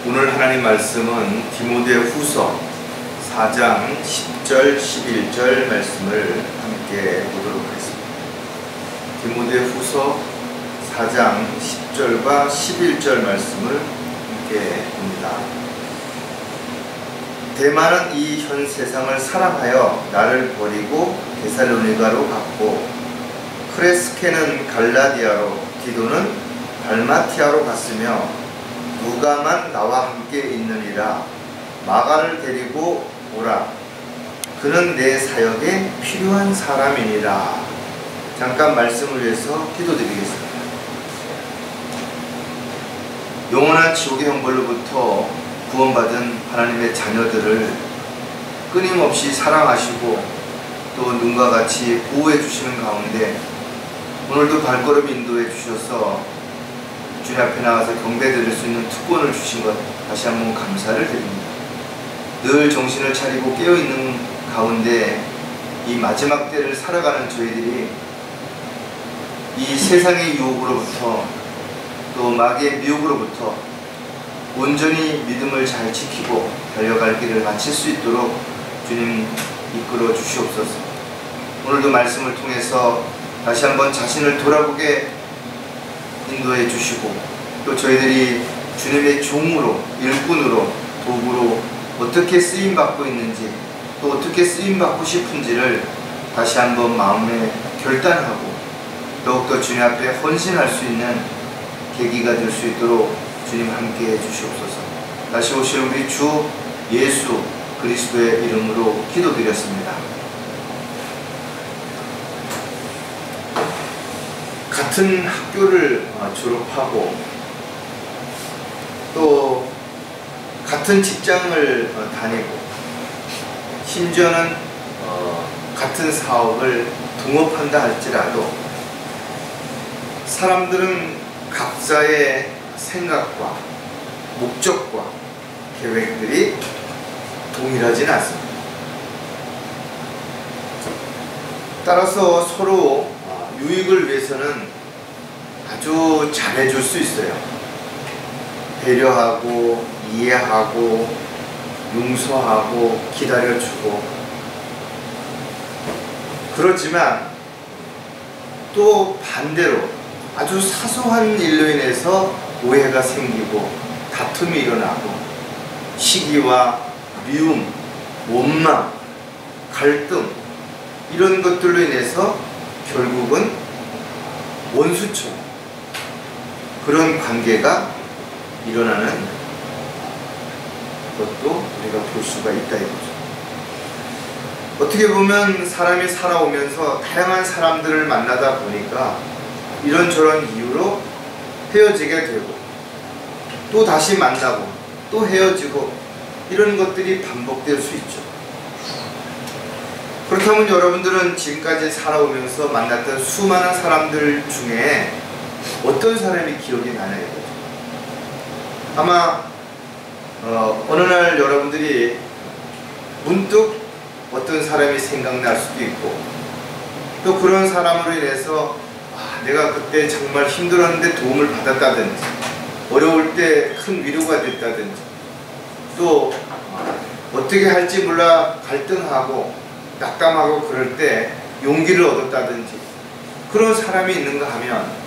오늘 하나님 말씀은 디모데후서 4장 10절 11절 말씀을 함께 보도록 하겠습니다. 디모데후서 4장 10절과 11절 말씀을 함께 봅니다. 데마는 이 현 세상을 사랑하여 나를 버리고 데살로니가로 갔고, 크레스케는 갈라디아로, 디도는 달마티아로 갔으며 누가만 나와 함께 있느니라. 마가를 데리고 오라. 그는 내 사역에 필요한 사람이니라. 잠깐 말씀을 위해서 기도드리겠습니다. 영원한 지옥의 형벌로부터 구원받은 하나님의 자녀들을 끊임없이 사랑하시고 또 눈과 같이 보호해 주시는 가운데 오늘도 발걸음 인도해 주셔서 주님 앞에 나가서 경배드릴 수 있는 특권을 주신 것 다시 한번 감사를 드립니다. 늘 정신을 차리고 깨어있는 가운데 이 마지막 때를 살아가는 저희들이 이 세상의 유혹으로부터 또 마귀의 미혹으로부터 온전히 믿음을 잘 지키고 달려갈 길을 마칠 수 있도록 주님 이끌어 주시옵소서. 오늘도 말씀을 통해서 다시 한번 자신을 돌아보게 인도해 주시고 또 저희들이 주님의 종으로, 일꾼으로, 도구로 어떻게 쓰임받고 있는지 또 어떻게 쓰임받고 싶은지를 다시 한번 마음에 결단하고 더욱더 주님 앞에 헌신할 수 있는 계기가 될 수 있도록 주님 함께 해주시옵소서. 다시 오실 우리 주 예수 그리스도의 이름으로 기도드렸습니다. 같은 학교를 졸업하고 또 같은 직장을 다니고 심지어는 같은 사업을 동업한다 할지라도 사람들은 각자의 생각과 목적과 계획들이 동일하진 않습니다. 따라서 서로 유익을 위해서는 아주 잘해줄 수 있어요. 배려하고 이해하고 용서하고 기다려주고. 그렇지만 또 반대로 아주 사소한 일로 인해서 오해가 생기고 다툼이 일어나고 시기와 미움, 원망, 갈등 이런 것들로 인해서 결국은 원수처럼 그런 관계가 일어나는 것도 우리가 볼 수가 있다 이거죠. 어떻게 보면 사람이 살아오면서 다양한 사람들을 만나다 보니까 이런저런 이유로 헤어지게 되고 또 다시 만나고 또 헤어지고 이런 것들이 반복될 수 있죠. 그렇다면 여러분들은 지금까지 살아오면서 만났던 수많은 사람들 중에 어떤 사람이 기억이 나나요? 아마 어느 날 여러분들이 문득 어떤 사람이 생각날 수도 있고 또 그런 사람으로 인해서 내가 그때 정말 힘들었는데 도움을 받았다든지 어려울 때 큰 위로가 됐다든지 또 어떻게 할지 몰라 갈등하고 낙담하고 그럴 때 용기를 얻었다든지 그런 사람이 있는가 하면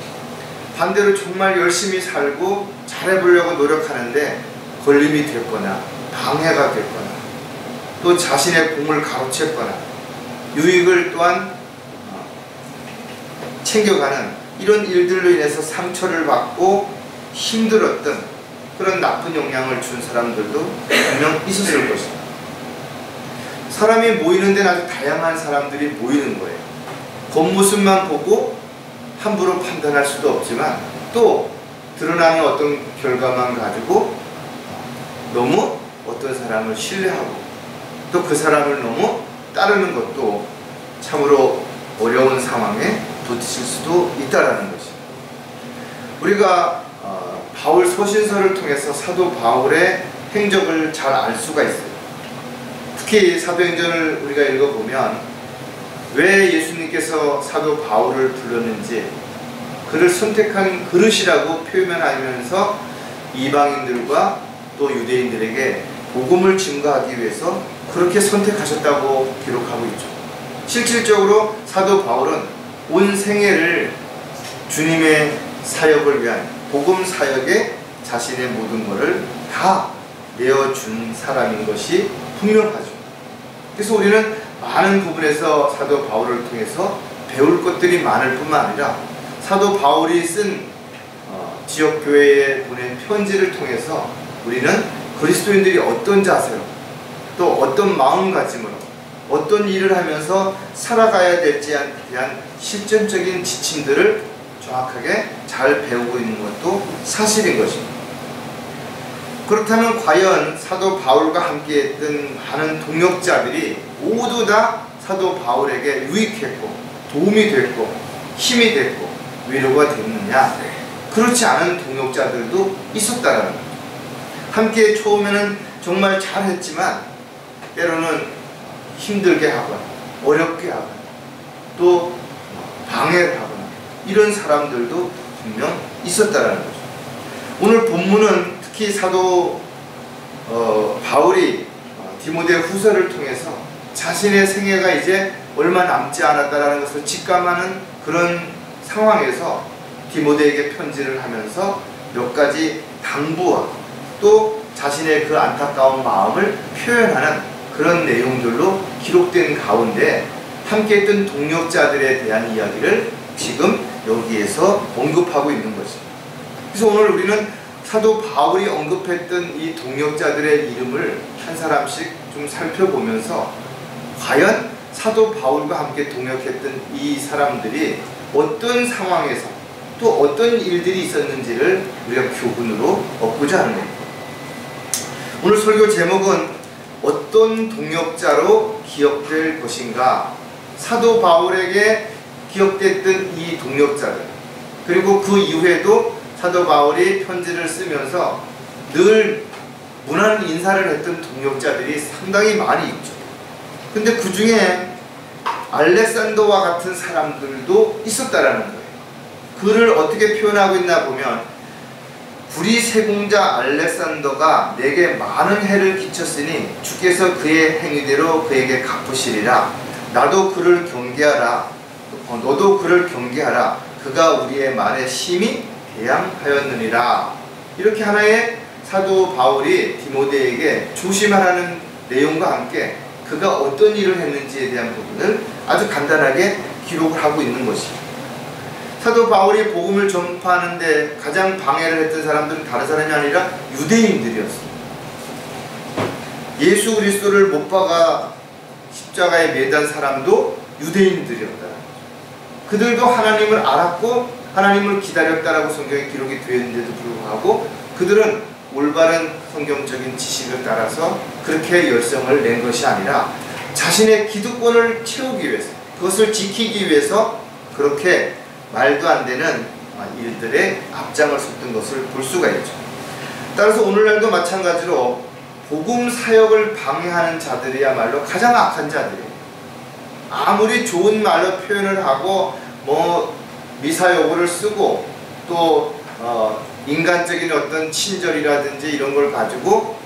반대로 정말 열심히 살고 잘해보려고 노력하는데 걸림이 됐거나 방해가 됐거나 또 자신의 공을 가로챘거나 유익을 또한 챙겨가는 이런 일들로 인해서 상처를 받고 힘들었던 그런 나쁜 영향을 준 사람들도 분명 있었을 것입니다. 사람이 모이는 데는 아주 다양한 사람들이 모이는 거예요. 겉모습만 보고 함부로 판단할 수도 없지만 또 드러나는 어떤 결과만 가지고 너무 어떤 사람을 신뢰하고 또 그 사람을 너무 따르는 것도 참으로 어려운 상황에 부딪힐 수도 있다라는 것입니다. 우리가 바울 서신서를 통해서 사도 바울의 행적을 잘 알 수가 있어요. 특히 사도행전을 우리가 읽어보면 왜 예수님께서 사도 바울을 불렀는지 그를 선택한 그릇이라고 표현하면서 이방인들과 또 유대인들에게 복음을 증거하기 위해서 그렇게 선택하셨다고 기록하고 있죠. 실질적으로 사도 바울은 온 생애를 주님의 사역을 위한 복음 사역에 자신의 모든 것을 다 내어준 사람인 것이 분명하죠. 그래서 우리는 많은 부분에서 사도 바울을 통해서 배울 것들이 많을 뿐만 아니라 사도 바울이 쓴 지역교회에 보낸 편지를 통해서 우리는 그리스도인들이 어떤 자세로 또 어떤 마음가짐으로 어떤 일을 하면서 살아가야 될지에 대한 실전적인 지침들을 정확하게 잘 배우고 있는 것도 사실인 것입니다. 그렇다면 과연 사도 바울과 함께했던 많은 동역자들이 모두 다 사도 바울에게 유익했고 도움이 됐고 힘이 됐고 위로가 됐느냐? 그렇지 않은 동역자들도 있었다라는 거죠. 함께 처음에는 정말 잘했지만 때로는 힘들게 하거나 어렵게 하거나 또 방해를 하거나 이런 사람들도 분명 있었다라는 거죠. 오늘 본문은 특히 사도 바울이 디모데 후서를 통해서 자신의 생애가 이제 얼마 남지 않았다라는 것을 직감하는 그런 상황에서 디모데에게 편지를 하면서 몇 가지 당부와 또 자신의 그 안타까운 마음을 표현하는 그런 내용들로 기록된 가운데 함께했던 동역자들에 대한 이야기를 지금 여기에서 언급하고 있는 것입니다. 그래서 오늘 우리는 사도 바울이 언급했던 이 동역자들의 이름을 한 사람씩 좀 살펴보면서 과연 사도 바울과 함께 동역했던 이 사람들이 어떤 상황에서 또 어떤 일들이 있었는지를 우리가 교훈으로 얻고자 하는 겁니다. 오늘 설교 제목은 어떤 동역자로 기억될 것인가? 사도 바울에게 기억됐던 이 동역자들, 그리고 그 이후에도 사도 바울이 편지를 쓰면서 늘 무난 인사를 했던 동역자들이 상당히 많이 있죠. 근데 그 중에 알렉산더와 같은 사람들도 있었다라는 거예요. 그를 어떻게 표현하고 있나 보면, 불의 세공자 알렉산더가 내게 많은 해를 끼쳤으니 주께서 그의 행위대로 그에게 갚으시리라. 나도 그를 경계하라. 너도 그를 경계하라. 그가 우리의 말에 심히 대항하였느니라. 이렇게 하나의 사도 바울이 디모데에게 조심하라는 내용과 함께 그가 어떤 일을 했는지에 대한 부분을 아주 간단하게 기록을 하고 있는 것입니다. 사도 바울이 복음을 전파하는데 가장 방해를 했던 사람들은 다른 사람이 아니라 유대인들이었습니다. 예수 그리스도를 못 박아 십자가에 매단 사람도 유대인들이었다. 그들도 하나님을 알았고 하나님을 기다렸다라고 성경에 기록이 되어 있는데도 불구하고 그들은 올바른 성경적인 지식을 따라서 그렇게 열성을 낸 것이 아니라 자신의 기득권을 채우기 위해서, 그것을 지키기 위해서 그렇게 말도 안 되는 일들에 앞장을 섰던 것을 볼 수가 있죠. 따라서 오늘날도 마찬가지로 복음 사역을 방해하는 자들이야말로 가장 악한 자들이에요. 아무리 좋은 말로 표현을 하고 미사여구를 쓰고 또 인간적인 어떤 친절이라든지 이런 걸 가지고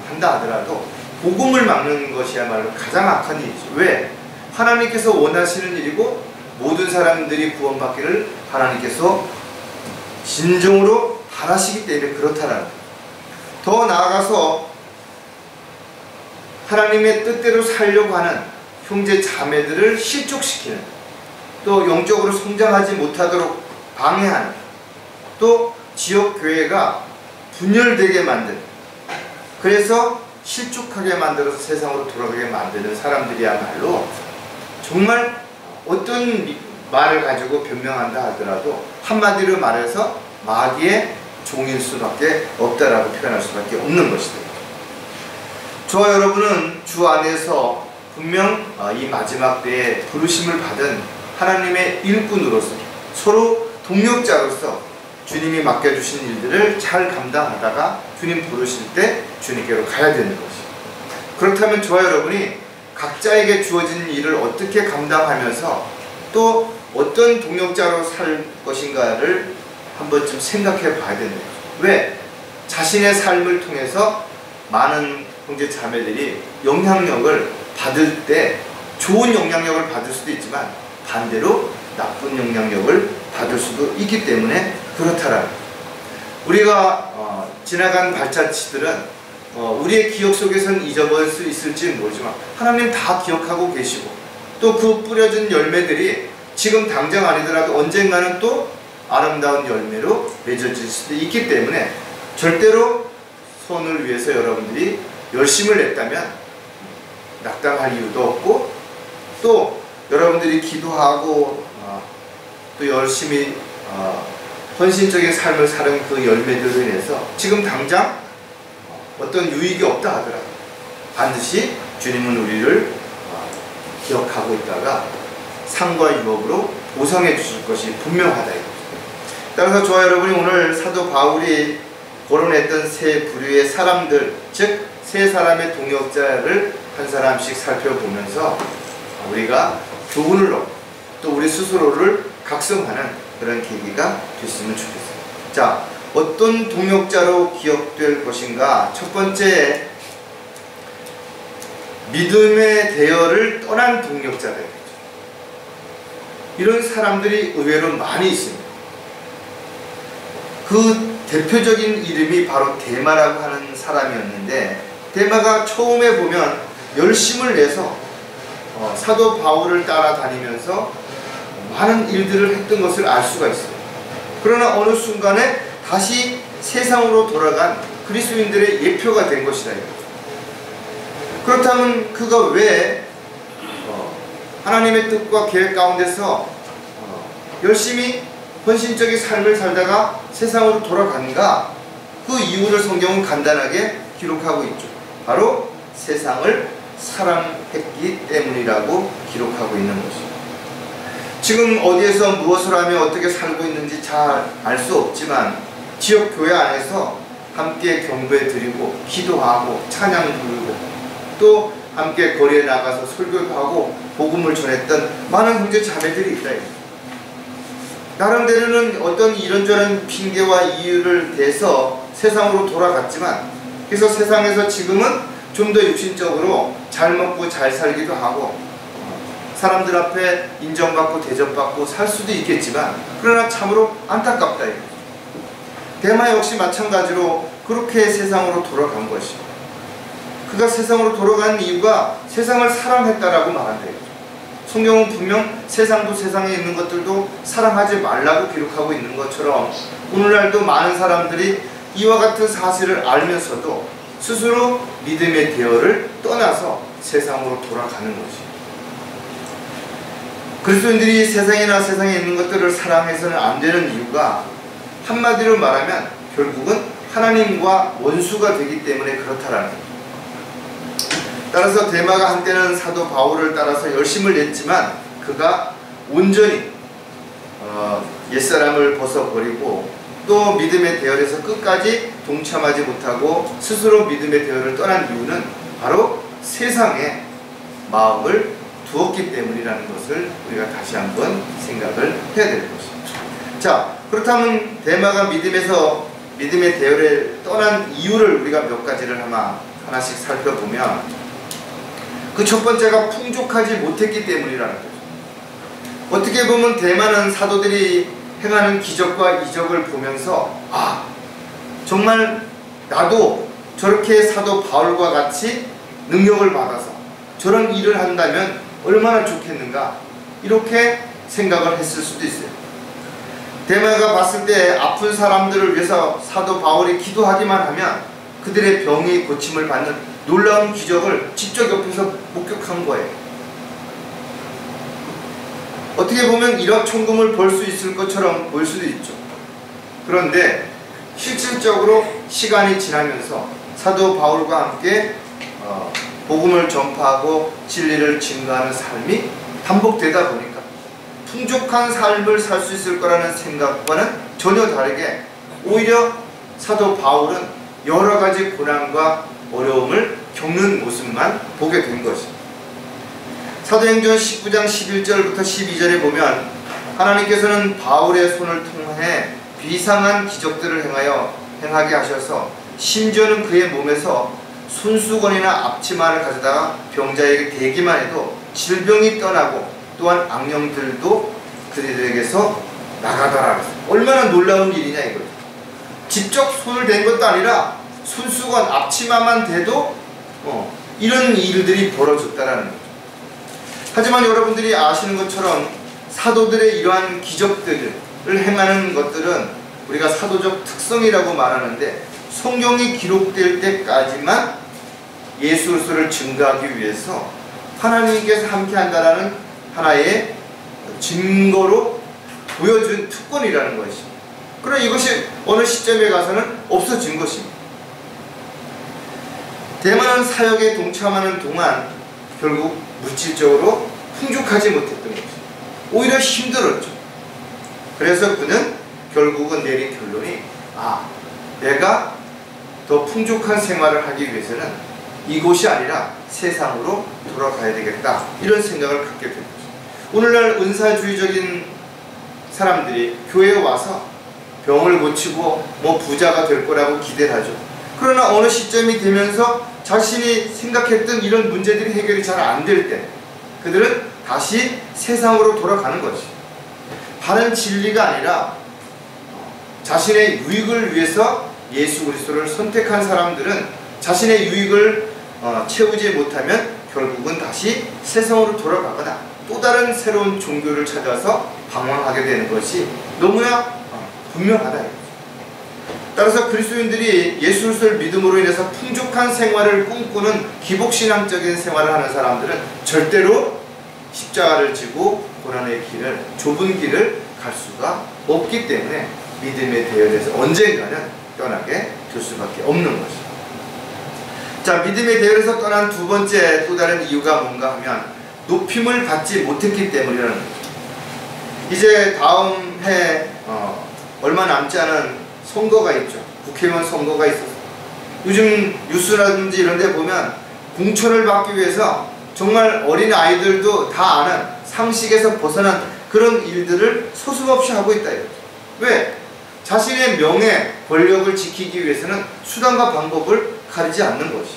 한다 하더라도 복음을 막는 것이야말로 가장 악한 일이죠. 왜? 하나님께서 원하시는 일이고 모든 사람들이 구원받기를 하나님께서 진정으로 바라시기 때문에 그렇다라는 거예요. 더 나아가서 하나님의 뜻대로 살려고 하는 형제 자매들을 실족시키는, 또 영적으로 성장하지 못하도록 방해하는, 또 지역교회가 분열되게 만드는, 그래서 실족하게 만들어서 세상으로 돌아가게 만드는 사람들이야말로 정말 어떤 말을 가지고 변명한다 하더라도 한마디로 말해서 마귀의 종일 수밖에 없다라고 표현할 수밖에 없는 것이다. 저와 여러분은 주 안에서 분명 이 마지막 때에 부르심을 받은 하나님의 일꾼으로서, 서로 동역자로서 주님이 맡겨주신 일들을 잘 감당하다가 주님 부르실 때 주님께로 가야 되는 것이죠. 그렇다면 저와 여러분이 각자에게 주어진 일을 어떻게 감당하면서 또 어떤 동역자로 살 것인가를 한 번쯤 생각해 봐야 되는 거죠. 왜? 자신의 삶을 통해서 많은 형제 자매들이 영향력을 받을 때 좋은 영향력을 받을 수도 있지만 반대로 나쁜 영향력을 받을 수도 있기 때문에 그렇다라는 거예요. 우리가 지나간 발자취들은 우리의 기억 속에서는 잊어버릴 수 있을지는 모르지만 하나님 다 기억하고 계시고 또 그 뿌려진 열매들이 지금 당장 아니더라도 언젠가는 또 아름다운 열매로 맺어질 수도 있기 때문에 절대로 손을 위해서 여러분들이 열심을 냈다면 낙담할 이유도 없고 또 여러분들이 기도하고 또 열심히 헌신적인 삶을 사는 그 열매들로 인해서 지금 당장 어떤 유익이 없다 하더라도 반드시 주님은 우리를 기억하고 있다가 상과 유업으로 보상해 주실 것이 분명하다. 따라서 저와 여러분이 오늘 사도 바울이 거론했던 세 부류의 사람들, 즉 세 사람의 동역자를 한 사람씩 살펴보면서 우리가 교훈을 얻고 또 우리 스스로를 각성하는 그런 계기가 됐으면 좋겠어요. 자, 어떤 동역자로 기억될 것인가? 첫 번째, 믿음의 대열을 떠난 동역자다. 이런 사람들이 의외로 많이 있습니다. 그 대표적인 이름이 바로 데마라고 하는 사람이었는데, 데마가 처음에 보면 열심을 내서 사도 바울을 따라다니면서 많은 일들을 했던 것을 알 수가 있어요. 그러나 어느 순간에 다시 세상으로 돌아간 그리스도인들의 예표가 된 것이다. 그렇다면 그가 왜 하나님의 뜻과 계획 가운데서 열심히 헌신적인 삶을 살다가 세상으로 돌아가는가? 그 이유를 성경은 간단하게 기록하고 있죠. 바로 세상을 사랑했기 때문이라고 기록하고 있는 것입니다. 지금 어디에서 무엇을 하며 어떻게 살고 있는지 잘 알 수 없지만 지역 교회 안에서 함께 경배 드리고 기도하고 찬양 부르고 또 함께 거리에 나가서 설교도 하고 복음을 전했던 많은 형제 자매들이 있다. 나름대로는 어떤 이런저런 핑계와 이유를 대서 세상으로 돌아갔지만 그래서 세상에서 지금은 좀 더 육신적으로 잘 먹고 잘 살기도 하고 사람들 앞에 인정받고 대접받고 살 수도 있겠지만 그러나 참으로 안타깝다. 데마 역시 마찬가지로 그렇게 세상으로 돌아간 것이고 그가 세상으로 돌아간 이유가 세상을 사랑했다라고 말한대요. 성경은 분명 세상도 세상에 있는 것들도 사랑하지 말라고 기록하고 있는 것처럼 오늘날도 많은 사람들이 이와 같은 사실을 알면서도 스스로 믿음의 대열을 떠나서 세상으로 돌아가는 것이에요. 그리스도인들이 세상이나 세상에 있는 것들을 사랑해서는 안 되는 이유가 한마디로 말하면 결국은 하나님과 원수가 되기 때문에 그렇다라는 거예요. 따라서 데마가 한때는 사도 바울을 따라서 열심을 냈지만 그가 온전히 옛사람을 벗어버리고 또 믿음의 대열에서 끝까지 동참하지 못하고 스스로 믿음의 대열을 떠난 이유는 바로 세상에 마음을 두었기 때문이라는 것을 우리가 다시 한번 생각을 해야 될 것입니다. 자, 그렇다면 데마가 믿음의 대열을 떠난 이유를 우리가 몇 가지를 하나씩 살펴보면 그 첫 번째가 풍족하지 못했기 때문이라는 거죠. 어떻게 보면 데마는 사도들이 행하는 기적과 이적을 보면서 정말 나도 저렇게 사도 바울과 같이 능력을 받아서 저런 일을 한다면 얼마나 좋겠는가 이렇게 생각을 했을 수도 있어요. 데마가 봤을 때 아픈 사람들을 위해서 사도 바울이 기도하기만 하면 그들의 병이 고침을 받는 놀라운 기적을 직접 옆에서 목격한 거예요. 어떻게 보면 1억 천금을 벌 수 있을 것처럼 보일 수도 있죠. 그런데 실질적으로 시간이 지나면서 사도 바울과 함께 복음을 전파하고 진리를 증거하는 삶이 반복되다 보니까 풍족한 삶을 살 수 있을 거라는 생각과는 전혀 다르게 오히려 사도 바울은 여러 가지 고난과 어려움을 겪는 모습만 보게 된 것입니다. 사도행전 19장 11절부터 12절에 보면 하나님께서는 바울의 손을 통해 비상한 기적들을 행하여 행하게 하셔서 심지어는 그의 몸에서 손수건이나 앞치마를 가져다가 병자에게 대기만 해도 질병이 떠나고 또한 악령들도 그들에게서 나가더라. 얼마나 놀라운 일이냐 이거죠. 직접 손을 댄 것도 아니라 손수건 앞치마만 대도 이런 일들이 벌어졌다라는 거죠. 하지만 여러분들이 아시는 것처럼 사도들의 이러한 기적들을 행하는 것들은 우리가 사도적 특성이라고 말하는데, 성경이 기록될 때까지만 예수 그리스도를 증거하기 위해서 하나님께서 함께한다라는 하나의 증거로 보여준 특권이라는 것입니다. 그러나 이것이 어느 시점에 가서는 없어진 것입니다. 대만은 사역에 동참하는 동안 결국 물질적으로 풍족하지 못했던 것입니다. 오히려 힘들었죠. 그래서 그는 결국은 내린 결론이, 내가 더 풍족한 생활을 하기 위해서는 이곳이 아니라 세상으로 돌아가야 되겠다, 이런 생각을 갖게 된 거죠. 오늘날 은사주의적인 사람들이 교회에 와서 병을 고치고 부자가 될 거라고 기대를 하죠. 그러나 어느 시점이 되면서 자신이 생각했던 이런 문제들이 해결이 잘 안 될 때 그들은 다시 세상으로 돌아가는 것이, 바른 진리가 아니라 자신의 유익을 위해서 예수 그리스도를 선택한 사람들은 자신의 유익을 채우지 못하면 결국은 다시 세상으로 돌아가거나 또 다른 새로운 종교를 찾아서 방황하게 되는 것이 너무나 분명하다. 따라서 그리스도인들이 예수 그리스도를 믿음으로 인해서 풍족한 생활을 꿈꾸는 기복신앙적인 생활을 하는 사람들은 절대로 십자가를 지고 고난의 길을, 좁은 길을 갈 수가 없기 때문에 믿음의 대열에서 언젠가는 떠나게 될 수밖에 없는 것입니다. 자, 믿음의 대열에서 떠난 두 번째 또 다른 이유가 뭔가 하면 높임을 받지 못했기 때문이라는 거죠. 이제 다음 해 얼마 남지 않은 선거가 있죠. 국회의원 선거가 있어서 요즘 뉴스라든지 이런 데 보면 공천을 받기 위해서 정말 어린 아이들도 다 아는 상식에서 벗어난 그런 일들을 소슴없이 하고 있다 이거죠. 왜? 자신의 명예, 권력을 지키기 위해서는 수단과 방법을 가리지 않는 것이.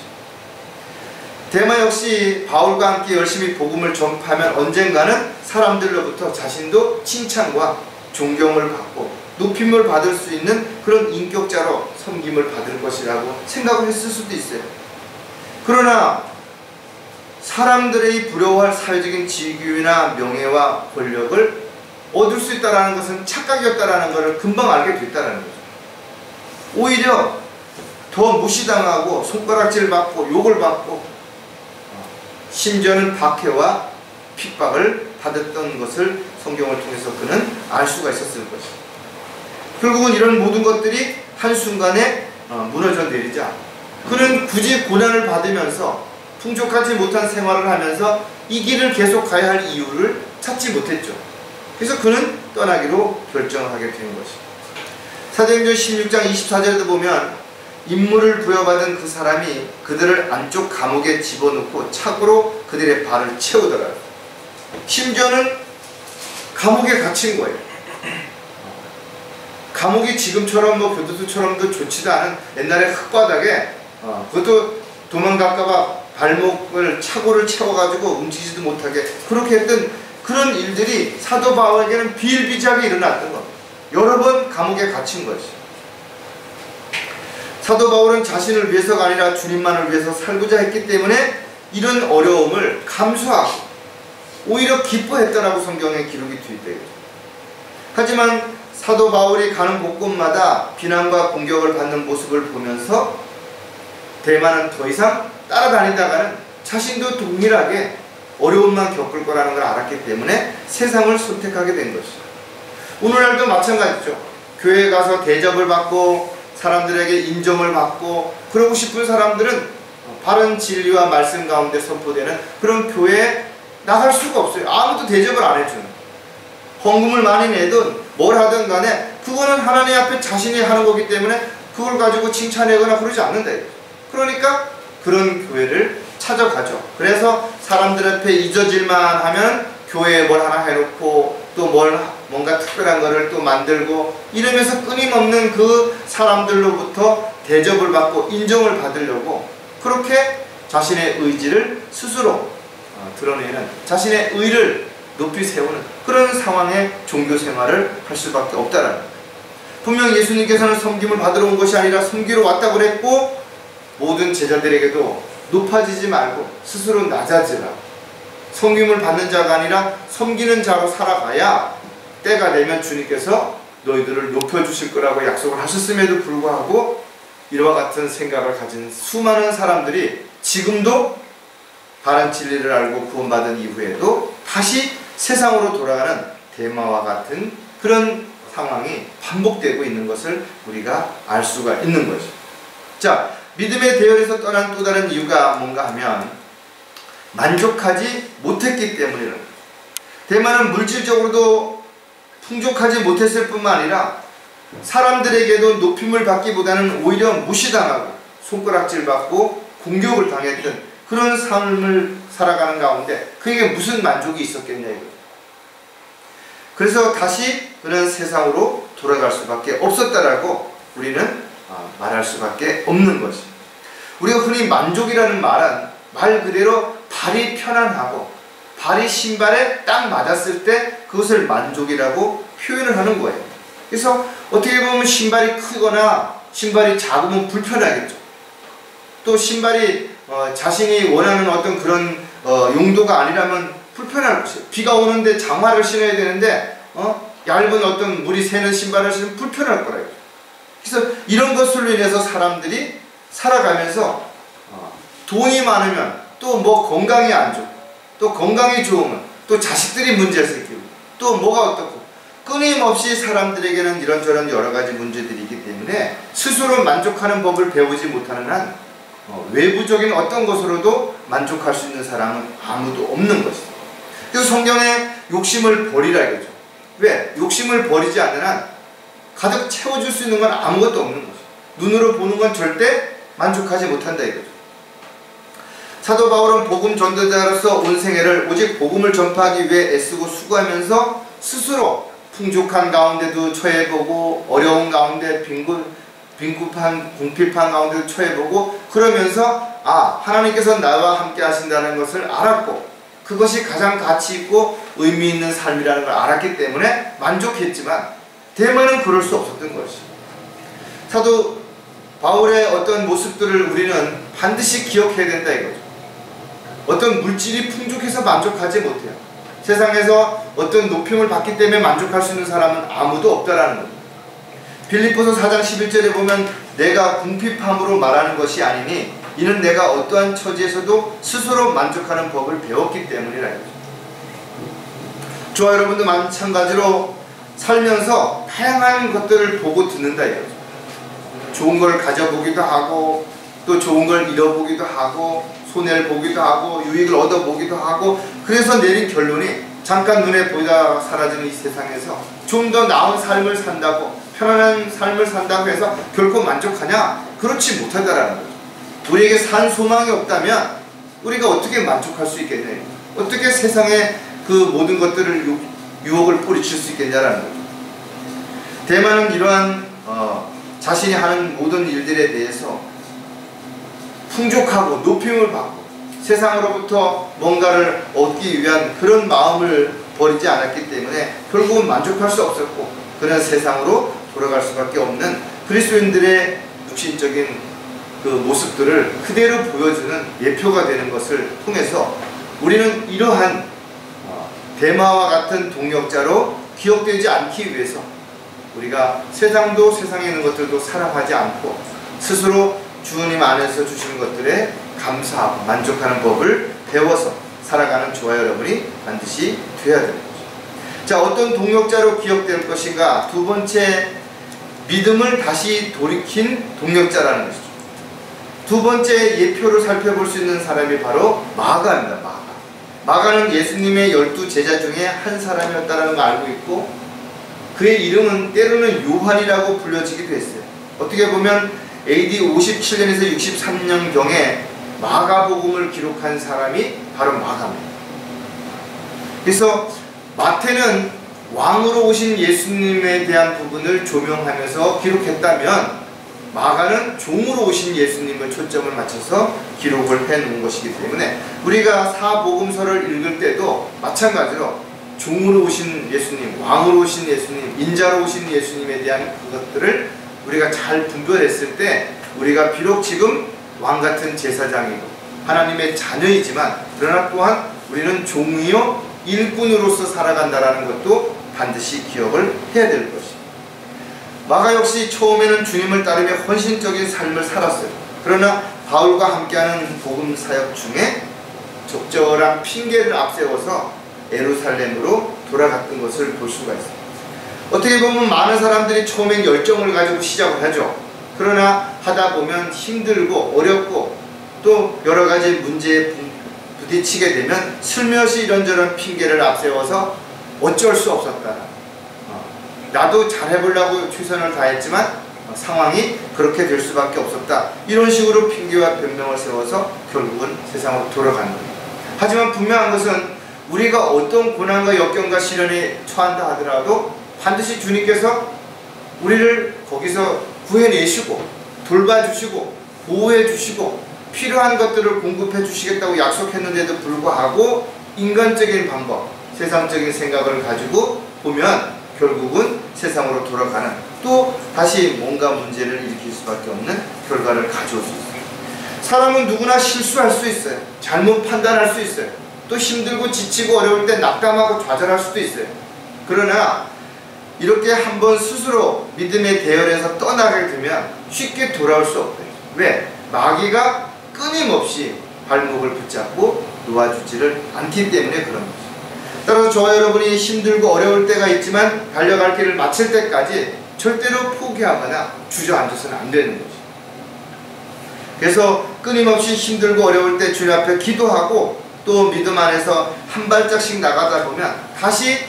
데마 역시 바울과 함께 열심히 복음을 전파하면 언젠가는 사람들로부터 자신도 칭찬과 존경을 받고 높임을 받을 수 있는 그런 인격자로 섬김을 받을 것이라고 생각을 했을 수도 있어요. 그러나 사람들의 부러워할 사회적인 직위나 명예와 권력을 얻을 수 있다는 것은 착각이었다는 것을 금방 알게 됐다는 거죠. 오히려 더 무시당하고 손가락질 받고 욕을 받고 심지어는 박해와 핍박을 받았던 것을 성경을 통해서 그는 알 수가 있었을 것입니다. 결국은 이런 모든 것들이 한순간에 무너져 내리자 그는 굳이 고난을 받으면서 풍족하지 못한 생활을 하면서 이 길을 계속 가야 할 이유를 찾지 못했죠. 그래서 그는 떠나기로 결정하게 된 것입니다. 사도행전 16장 24절에도 보면 임무를 부여받은 그 사람이 그들을 안쪽 감옥에 집어넣고 착으로 그들의 발을 채우더라. 심지어는 감옥에 갇힌 거예요. 감옥이 지금처럼 교도소처럼도 좋지도 않은 옛날에 흙바닥에 그것도 도망갈까봐 발목을 착오를 채워가지고 움직이지도 못하게 그렇게 했던 그런 일들이 사도 바울에게는 비일비재하게 일어났던 것. 여러 번 감옥에 갇힌 것이. 사도 바울은 자신을 위해서가 아니라 주님만을 위해서 살고자 했기 때문에 이런 어려움을 감수하고 오히려 기뻐했다라고 성경에 기록이 되어 있대요. 하지만 사도 바울이 가는 곳곳마다 비난과 공격을 받는 모습을 보면서 대만은 더 이상 따라다니다가는 자신도 동일하게 어려움만 겪을 거라는 걸 알았기 때문에 세상을 선택하게 된 것이죠. 오늘날도 마찬가지죠. 교회에 가서 대접을 받고 사람들에게 인정을 받고 그러고 싶은 사람들은 바른 진리와 말씀 가운데 선포되는 그런 교회에 나갈 수가 없어요. 아무도 대접을 안 해주는. 헌금을 많이 내든 뭘 하든 간에 그거는 하나님 앞에 자신이 하는 거기 때문에 그걸 가지고 칭찬하거나 그러지 않는다. 그러니까 그런 교회를 찾아가죠. 그래서 사람들 앞에 잊어질만 하면 교회에 뭘 하나 해놓고 또 뭘 뭔가 특별한 거를 또 만들고 이러면서 끊임없는 그 사람들로부터 대접을 받고 인정을 받으려고 그렇게 자신의 의지를 스스로 드러내는, 자신의 의를 높이 세우는 그런 상황의 종교 생활을 할 수밖에 없다라는 거예요. 분명 예수님께서는 섬김을 받으러 온 것이 아니라 섬기러 왔다고 그랬고, 모든 제자들에게도 높아지지 말고 스스로 낮아지라, 섬김을 받는 자가 아니라 섬기는 자로 살아가야 때가 되면 주님께서 너희들을 높여주실 거라고 약속을 하셨음에도 불구하고 이와 같은 생각을 가진 수많은 사람들이 지금도 바른 진리를 알고 구원받은 이후에도 다시 세상으로 돌아가는 데마와 같은 그런 상황이 반복되고 있는 것을 우리가 알 수가 있는 거죠. 자, 믿음의 대열에서 떠난 또 다른 이유가 뭔가 하면 만족하지 못했기 때문이라는 거죠. 데마는 물질적으로도 풍족하지 못했을 뿐만 아니라 사람들에게도 높임을 받기보다는 오히려 무시당하고 손가락질 받고 공격을 당했던 그런 삶을 살아가는 가운데 그에게 무슨 만족이 있었겠냐 이거죠. 그래서 다시 그는 세상으로 돌아갈 수밖에 없었다라고 우리는 말할 수밖에 없는 것이. 우리가 흔히 만족이라는 말은 말 그대로 발이 편안하고 발이 신발에 딱 맞았을 때 그것을 만족이라고 표현을 하는 거예요. 그래서 어떻게 보면 신발이 크거나 신발이 작으면 불편하겠죠. 또 신발이 자신이 원하는 어떤 그런 용도가 아니라면 불편할 것이에요. 비가 오는데 장화를 신어야 되는데 얇은 어떤 물이 새는 신발을 신으면 불편할 거라요. 그래서 이런 것으로 인해서 사람들이 살아가면서 돈이 많으면 또 뭐 건강이 안 좋고 또 건강이 좋으면 또 자식들이 문제를 생기고 또 뭐가 어떻고 끊임없이 사람들에게는 이런저런 여러 가지 문제들이 있기 때문에 스스로 만족하는 법을 배우지 못하는 한 외부적인 어떤 것으로도 만족할 수 있는 사람은 아무도 없는 것이죠. 그래서 성경에 욕심을 버리라 이거죠. 왜? 욕심을 버리지 않는 한 가득 채워줄 수 있는 건 아무것도 없는 거죠. 눈으로 보는 건 절대 만족하지 못한다 이거죠. 사도 바울은 복음 전도자로서 온 생애를 오직 복음을 전파하기 위해 애쓰고 수고하면서 스스로 풍족한 가운데도 처해보고 어려운 가운데 빈급한 궁핍한 가운데도 처해보고 그러면서 하나님께서 나와 함께 하신다는 것을 알았고 그것이 가장 가치 있고 의미 있는 삶이라는 걸 알았기 때문에 만족했지만 데마는 그럴 수 없었던 것이. 사도 바울의 어떤 모습들을 우리는 반드시 기억해야 된다 이거죠. 어떤 물질이 풍족해서 만족하지 못해요. 세상에서 어떤 높임을 받기 때문에 만족할 수 있는 사람은 아무도 없다라는 겁니다. 빌립보서 4장 11절에 보면 내가 궁핍함으로 말하는 것이 아니니 이는 내가 어떠한 처지에서도 스스로 만족하는 법을 배웠기 때문이라 이거죠. 저와 여러분도 마찬가지로 살면서 다양한 것들을 보고 듣는다 이거죠. 좋은 걸 가져보기도 하고 또 좋은 걸 잃어보기도 하고 손해를 보기도 하고 유익을 얻어보기도 하고 그래서 내린 결론이 잠깐 눈에 보이다 사라지는 이 세상에서 좀 더 나은 삶을 산다고 편안한 삶을 산다고 해서 결코 만족하냐? 그렇지 못하다라는 거죠. 우리에게 산 소망이 없다면 우리가 어떻게 만족할 수 있겠냐? 어떻게 세상에 그 모든 것들을 유혹을 뿌리칠 수 있겠냐라는 거죠. 대만은 이러한 자신이 하는 모든 일들에 대해서 풍족하고 높임을 받고 세상으로부터 뭔가를 얻기 위한 그런 마음을 버리지 않았기 때문에 결국은 만족할 수 없었고 그런 세상으로 돌아갈 수밖에 없는 그리스도인들의 육신적인 그 모습들을 그대로 보여주는 예표가 되는 것을 통해서 우리는 이러한 데마와 같은 동역자로 기억되지 않기 위해서 우리가 세상도 세상에 있는 것들도 사랑하지 않고 스스로 주님 안에서 주시는 것들에 감사하고 만족하는 법을 배워서 살아가는 저와 여러분이 반드시 되어야 되는 거죠. 자, 어떤 동역자로 기억될 것인가? 두 번째, 믿음을 다시 돌이킨 동역자라는 것이죠. 두 번째 예표로 살펴볼 수 있는 사람이 바로 마가입니다. 마가는 예수님의 12 제자 중에 한 사람이었다는 걸 알고 있고 그의 이름은 때로는 요한이라고 불려지기도 했어요. 어떻게 보면 AD 57년에서 63년경에 마가복음을 기록한 사람이 바로 마가입니다. 그래서 마태는 왕으로 오신 예수님에 대한 부분을 조명하면서 기록했다면 마가는 종으로 오신 예수님을 초점을 맞춰서 기록을 해놓은 것이기 때문에 우리가 사복음서를 읽을 때도 마찬가지로 종으로 오신 예수님, 왕으로 오신 예수님, 인자로 오신 예수님에 대한 그것들을 우리가 잘 분별했을 때 우리가 비록 지금 왕같은 제사장이고 하나님의 자녀이지만 그러나 또한 우리는 종이요 일꾼으로서 살아간다는 것도 반드시 기억을 해야 될 것입니다. 마가 역시 처음에는 주님을 따르며 헌신적인 삶을 살았어요. 그러나 바울과 함께하는 복음 사역 중에 적절한 핑계를 앞세워서 예루살렘으로 돌아갔던 것을 볼 수가 있어요. 어떻게 보면 많은 사람들이 처음엔 열정을 가지고 시작을 하죠. 그러나 하다 보면 힘들고 어렵고 또 여러 가지 문제에 부딪히게 되면 슬며시 이런저런 핑계를 앞세워서 어쩔 수 없었다. 나도 잘해보려고 최선을 다했지만 상황이 그렇게 될 수밖에 없었다. 이런 식으로 핑계와 변명을 세워서 결국은 세상으로 돌아가는 거예요. 하지만 분명한 것은 우리가 어떤 고난과 역경과 시련에 처한다 하더라도 반드시 주님께서 우리를 거기서 구해내시고 돌봐주시고 보호해주시고 필요한 것들을 공급해 주시겠다고 약속했는데도 불구하고 인간적인 방법, 세상적인 생각을 가지고 보면 결국은 세상으로 돌아가는 또 다시 뭔가 문제를 일으킬 수밖에 없는 결과를 가져올 수 있어요. 사람은 누구나 실수할 수 있어요. 잘못 판단할 수 있어요. 또 힘들고 지치고 어려울 때 낙담하고 좌절할 수도 있어요. 그러나 이렇게 한번 스스로 믿음의 대열에서 떠나게 되면 쉽게 돌아올 수 없대요. 왜? 마귀가 끊임없이 발목을 붙잡고 놓아주지를 않기 때문에 그런 거죠. 따라서 저와 여러분이 힘들고 어려울 때가 있지만 달려갈 길을 마칠 때까지 절대로 포기하거나 주저앉아서는 안 되는 거죠. 그래서 끊임없이 힘들고 어려울 때 주님 앞에 기도하고 또 믿음 안에서 한 발짝씩 나가다 보면 다시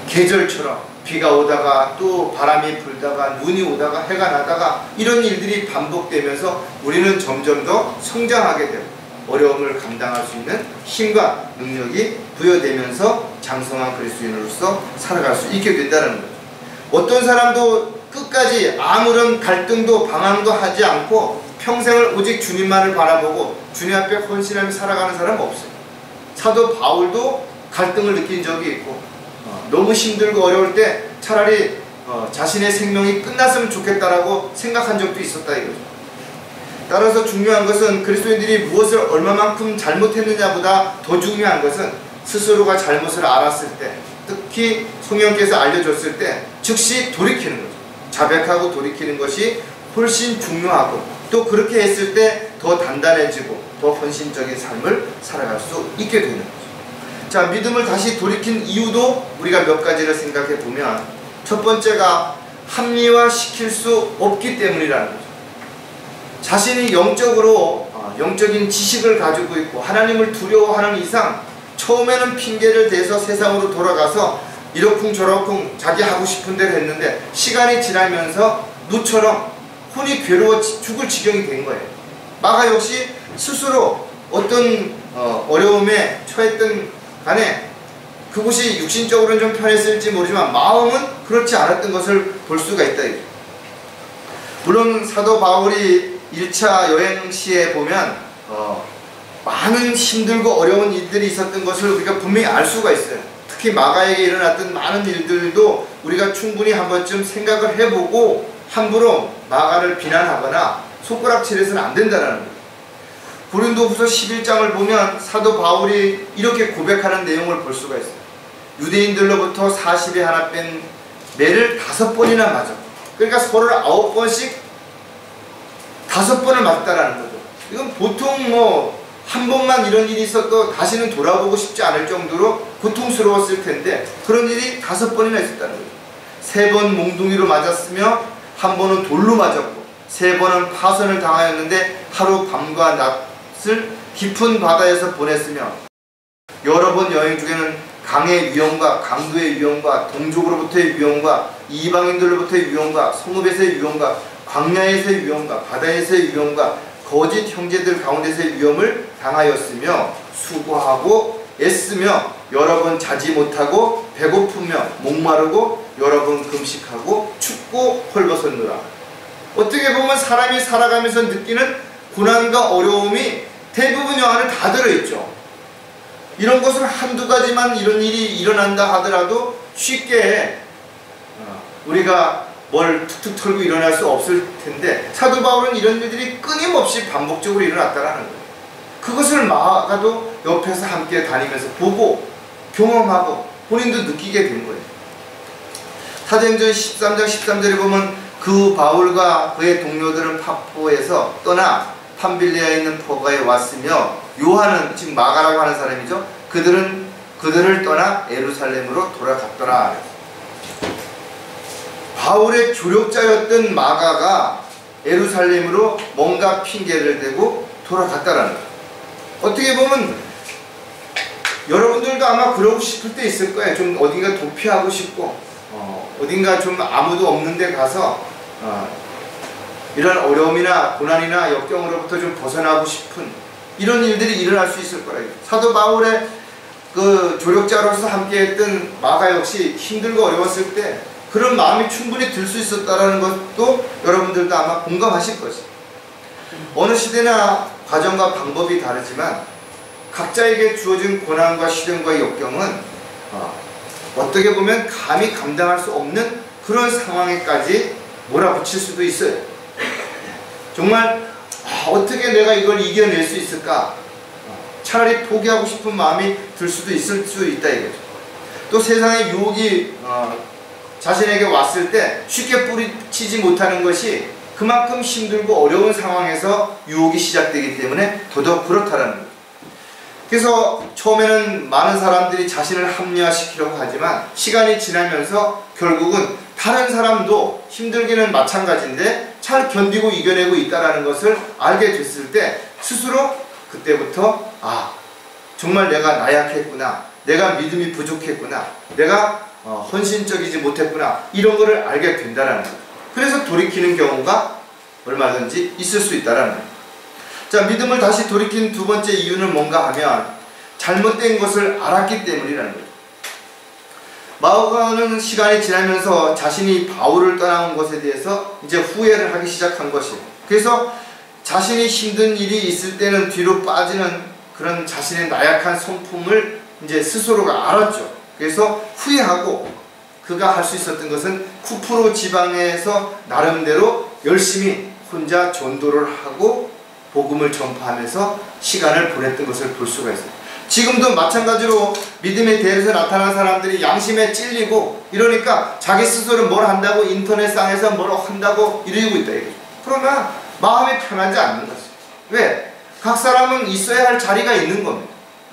계절처럼 비가 오다가 또 바람이 불다가 눈이 오다가 해가 나다가 이런 일들이 반복되면서 우리는 점점 더 성장하게 되고 어려움을 감당할 수 있는 힘과 능력이 부여되면서 장성한 그리스도인으로서 살아갈 수 있게 된다는 거죠. 어떤 사람도 끝까지 아무런 갈등도 방황도 하지 않고 평생을 오직 주님만을 바라보고 주님 앞에 헌신하며 살아가는 사람은 없어요. 사도 바울도 갈등을 느낀 적이 있고 너무 힘들고 어려울 때 차라리 자신의 생명이 끝났으면 좋겠다라고 생각한 적도 있었다 이거죠. 따라서 중요한 것은 그리스도인들이 무엇을 얼마만큼 잘못했느냐보다 더 중요한 것은 스스로가 잘못을 알았을 때 특히 성령께서 알려줬을 때 즉시 돌이키는 거죠. 자백하고 돌이키는 것이 훨씬 중요하고 또 그렇게 했을 때 더 단단해지고 더 헌신적인 삶을 살아갈 수 있게 되는 거죠. 자, 믿음을 다시 돌이킨 이유도 우리가 몇 가지를 생각해 보면 첫 번째가 합리화시킬 수 없기 때문이라는 거죠. 자신이 영적으로 영적인 지식을 가지고 있고 하나님을 두려워하는 이상 처음에는 핑계를 대서 세상으로 돌아가서 이러쿵저러쿵 자기 하고 싶은 대로 했는데 시간이 지나면서 누처럼 혼이 괴로워 죽을 지경이 된 거예요. 마가 역시 스스로 어떤 어려움에 처했던 간에 그곳이 육신적으로는 좀 편했을지 모르지만 마음은 그렇지 않았던 것을 볼 수가 있다. 물론 사도 바울이 1차 여행 시에 보면 많은 힘들고 어려운 일들이 있었던 것을 우리가 분명히 알 수가 있어요. 특히 마가에게 일어났던 많은 일들도 우리가 충분히 한 번쯤 생각을 해보고 함부로 마가를 비난하거나 손가락질해서는 안 된다는 거예요. 고린도후서 11장을 보면 사도 바울이 이렇게 고백하는 내용을 볼 수가 있어요. 유대인들로부터 40에 하나 뺀 매를 5번이나 맞아. 그러니까 서로를 9번씩 5번을 맞다라는 거죠. 이건 보통 한 번만 이런 일이 있어도 다시는 돌아보고 싶지 않을 정도로 고통스러웠을 텐데 그런 일이 5번이나 있었다는 거죠. 3번 몽둥이로 맞았으며 한 번은 돌로 맞았고 3번은 파선을 당하였는데 하루 밤과 낮을 깊은 바다에서 보냈으며 여러 번 여행 중에는 강의 위험과 강도의 위험과 동족으로부터의 위험과 이방인들로부터의 위험과 성읍에서의 위험과 광야에서의 위험과 바다에서의 위험과 거짓 형제들 가운데서의 위험을 당하였으며 수고하고 애쓰며 여러 번 자지 못하고 배고프며 목마르고 여러 번 금식하고 춥고 헐벗었노라. 어떻게 보면 사람이 살아가면서 느끼는 고난과 어려움이 대부분 요 안에 다 들어있죠. 이런 것을 한두 가지만 이런 일이 일어난다 하더라도 쉽게 우리가 뭘 툭툭 털고 일어날 수 없을 텐데, 사도 바울은 이런 일들이 끊임없이 반복적으로 일어났다는 거예요. 그것을 마가도 옆에서 함께 다니면서 보고 경험하고 본인도 느끼게 된 거예요. 사도행전 13장 13절에 보면 그 바울과 그의 동료들은 파포에서 떠나 팜빌리아에 있는 퍼가에 왔으며 요한은, 지금 마가라고 하는 사람이죠, 그들을 떠나 예루살렘으로 돌아갔더라. 바울의 조력자였던 마가가 예루살렘으로 뭔가 핑계를 대고 돌아갔다라는 거예요. 어떻게 보면 여러분들도 아마 그러고 싶을 때 있을 거예요. 좀 어딘가 도피하고 싶고 어딘가 좀 아무도 없는 데 가서 이런 어려움이나 고난이나 역경으로부터 좀 벗어나고 싶은 이런 일들이 일어날 수 있을 거예요. 사도 바울의 그 조력자로서 함께했던 마가 역시 힘들고 어려웠을 때 그런 마음이 충분히 들 수 있었다는 것도 여러분들도 아마 공감하실 것이에요. 어느 시대나 과정과 방법이 다르지만 각자에게 주어진 고난과 시련과 역경은 어떻게 보면 감히 감당할 수 없는 그런 상황에까지 몰아붙일 수도 있어요. 정말 어떻게 내가 이걸 이겨낼 수 있을까? 차라리 포기하고 싶은 마음이 들 수도 있을 수 있다 이거죠. 또 세상의 유혹이 자신에게 왔을 때 쉽게 뿌리치지 못하는 것이 그만큼 힘들고 어려운 상황에서 유혹이 시작되기 때문에 더더욱 그렇다는 거예요. 그래서 처음에는 많은 사람들이 자신을 합리화시키려고 하지만 시간이 지나면서 결국은 다른 사람도 힘들기는 마찬가지인데 잘 견디고 이겨내고 있다는 것을 알게 됐을 때 스스로 그때부터 정말 내가 나약했구나, 내가 믿음이 부족했구나, 내가 헌신적이지 못했구나, 이런 거를 알게 된다는 거예요. 그래서 돌이키는 경우가 얼마든지 있을 수 있다는 거예요. 자, 믿음을 다시 돌이킨 두 번째 이유는 뭔가 하면 잘못된 것을 알았기 때문이라는 거예요. 마가는 시간이 지나면서 자신이 바울을 떠나온 것에 대해서 이제 후회를 하기 시작한 것이에요. 그래서 자신이 힘든 일이 있을 때는 뒤로 빠지는 그런 자신의 나약한 성품을 이제 스스로가 알았죠. 그래서 후회하고 그가 할 수 있었던 것은 쿠프로 지방에서 나름대로 열심히 혼자 전도를 하고 복음을 전파하면서 시간을 보냈던 것을 볼 수가 있어요. 지금도 마찬가지로 믿음에 대해서 나타난 사람들이 양심에 찔리고 이러니까 자기 스스로 뭘 한다고 인터넷상에서 뭘 한다고 이러고 있다 이거죠. 그러나 마음이 편하지 않는 것이에요. 왜? 각 사람은 있어야 할 자리가 있는 겁니다.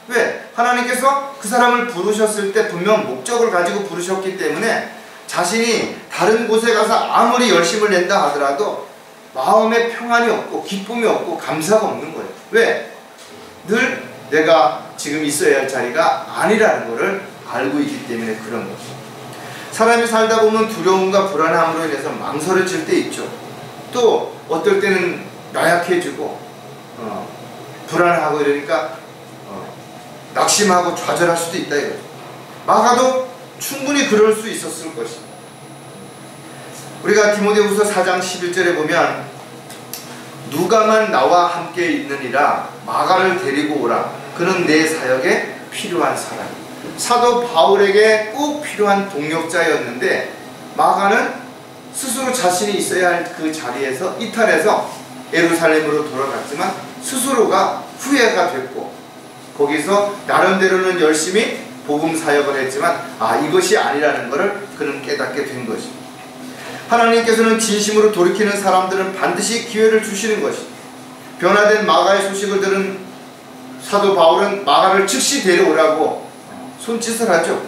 왜? 하나님께서 그 사람을 부르셨을 때 분명 목적을 가지고 부르셨기 때문에 자신이 다른 곳에 가서 아무리 열심을 낸다 하더라도 마음에 평안이 없고 기쁨이 없고 감사가 없는 거예요. 왜? 늘 내가 지금 있어야 할 자리가 아니라는 것을 알고 있기 때문에 그런 거죠. 사람이 살다 보면 두려움과 불안함으로 인해서 망설여질 때 있죠. 또 어떨 때는 나약해지고 불안하고 이러니까 낙심하고 좌절할 수도 있다 이거죠. 마가도 충분히 그럴 수 있었을 것입니다. 우리가 디모데후서 4장 11절에 보면 누가만 나와 함께 있느니라 마가를 데리고 오라. 그는 내 사역에 필요한 사람. 사도 바울에게 꼭 필요한 동력자였는데 마가는 스스로 자신이 있어야 할 그 자리에서 이탈해서 예루살렘으로 돌아갔지만 스스로가 후회가 됐고 거기서 나름대로는 열심히 복음 사역을 했지만 이것이 아니라는 것을 그는 깨닫게 된 것입니다. 하나님께서는 진심으로 돌이키는 사람들은 반드시 기회를 주시는 것입니다. 변화된 마가의 소식을 들은 사도 바울은 마가를 즉시 데려오라고 손짓을 하죠.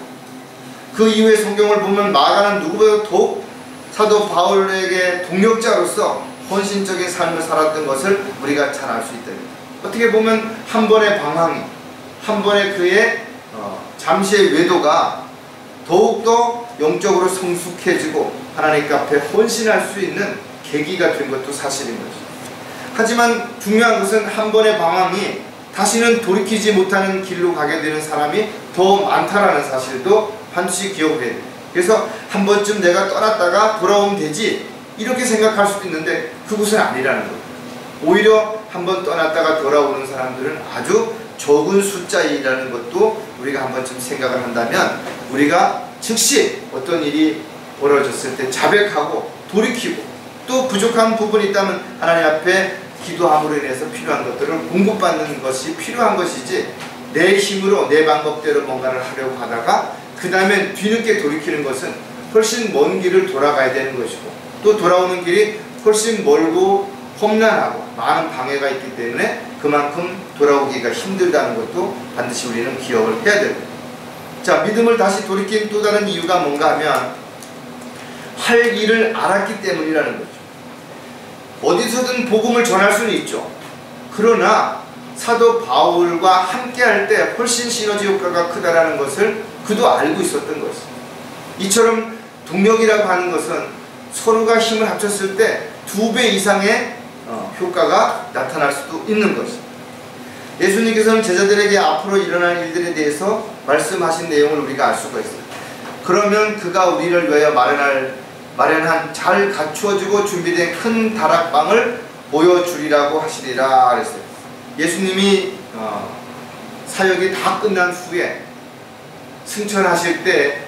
그 이후에 성경을 보면 마가는 누구보다 더욱 사도 바울에게 동력자로서 헌신적인 삶을 살았던 것을 우리가 잘 알 수 있답니다. 어떻게 보면 한 번의 방황이, 한 번의 그의 잠시의 외도가 더욱더 영적으로 성숙해지고 하나님 앞에 헌신할 수 있는 계기가 된 것도 사실인 거죠. 하지만 중요한 것은 한 번의 방황이 다시는 돌이키지 못하는 길로 가게 되는 사람이 더 많다라는 사실도 반드시 기억을 해야 돼요. 그래서 한 번쯤 내가 떠났다가 돌아오면 되지 이렇게 생각할 수도 있는데 그것은 아니라는 거예요. 오히려 한 번 떠났다가 돌아오는 사람들은 아주 적은 숫자이라는 것도 우리가 한 번쯤 생각을 한다면 우리가 즉시 어떤 일이 벌어졌을 때 자백하고 돌이키고 또 부족한 부분이 있다면 하나님 앞에 기도함으로 인해서 필요한 것들을 공급받는 것이 필요한 것이지, 내 힘으로 내 방법대로 뭔가를 하려고 하다가 그 다음에 뒤늦게 돌이키는 것은 훨씬 먼 길을 돌아가야 되는 것이고, 또 돌아오는 길이 훨씬 멀고 험난하고 많은 방해가 있기 때문에 그만큼 돌아오기가 힘들다는 것도 반드시 우리는 기억을 해야 됩니다. 자, 믿음을 다시 돌이킨 또 다른 이유가 뭔가 하면 할 일을 알았기 때문이라는 거죠. 어디서든 복음을 전할 수는 있죠. 그러나 사도 바울과 함께 할 때 훨씬 시너지 효과가 크다라는 것을 그도 알고 있었던 것이죠. 이처럼 동력이라고 하는 것은 서로가 힘을 합쳤을 때 2배 이상의 효과가 나타날 수도 있는 것입니다. 예수님께서는 제자들에게 앞으로 일어날 일들에 대해서 말씀하신 내용을 우리가 알 수가 있어요. 그러면 그가 우리를 위하여 마련한 잘 갖추어지고 준비된 큰 다락방을 보여주리라고 하시리라 그랬어요. 예수님이 사역이 다 끝난 후에 승천하실 때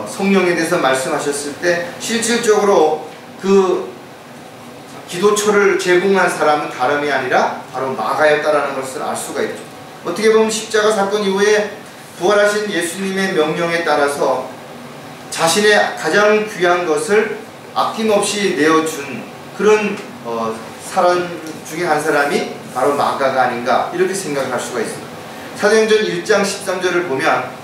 성령에 대해서 말씀하셨을 때 실질적으로 그 기도처를 제공한 사람은 다름이 아니라 바로 마가였다라는 것을 알 수가 있죠. 어떻게 보면 십자가 사건 이후에 부활하신 예수님의 명령에 따라서 자신의 가장 귀한 것을 아낌없이 내어준 그런 사람 중에 한 사람이 바로 마가가 아닌가 이렇게 생각할 수가 있습니다. 사도행전 1장 13절을 보면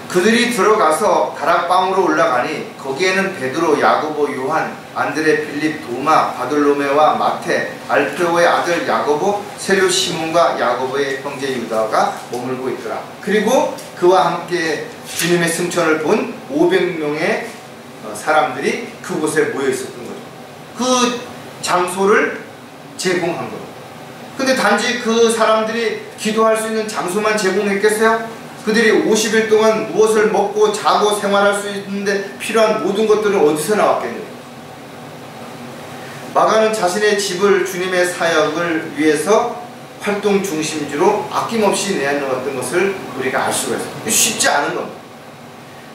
그들이 들어가서 다락방으로 올라가니 거기에는 베드로, 야고보, 요한, 안드레, 빌립, 도마, 바돌로메와 마테, 알페오의 아들 야고보, 세료 시몬과 야고보의 형제 유다가 머물고 있더라. 그리고 그와 함께 주님의 승천을 본 500명의 사람들이 그곳에 모여 있었던 거죠. 그 장소를 제공한 거예요. 근데 단지 그 사람들이 기도할 수 있는 장소만 제공했겠어요? 그들이 50일 동안 무엇을 먹고 자고 생활할 수 있는데 필요한 모든 것들은 어디서 나왔겠느냐. 마가는 자신의 집을 주님의 사역을 위해서 활동 중심주로 아낌없이 내놓았던 것을 우리가 알 수가 있습니다. 쉽지 않은 겁니다.